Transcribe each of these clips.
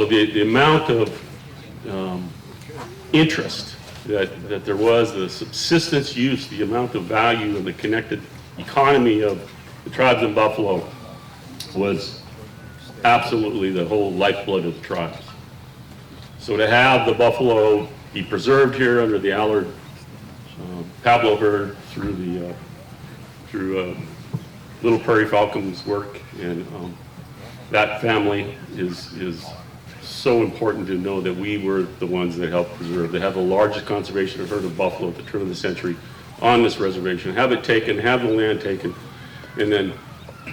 so the amount of interest that there was, the subsistence use, the amount of value and the connected economy of the tribes in Buffalo was absolutely the whole lifeblood of the tribes. So to have the buffalo be preserved here under the Allard Pablo herd through Little Prairie Falcon's work, and that family is so important to know that we were the ones that helped preserve. They have the largest conservation herd of buffalo at the turn of the century on this reservation. Have it taken, have the land taken, and then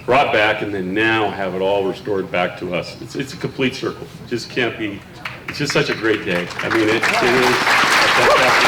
brought back, and then now have it all restored back to us. It's a complete circle. It just can't be. It's just such a great day. I mean, it is a fantastic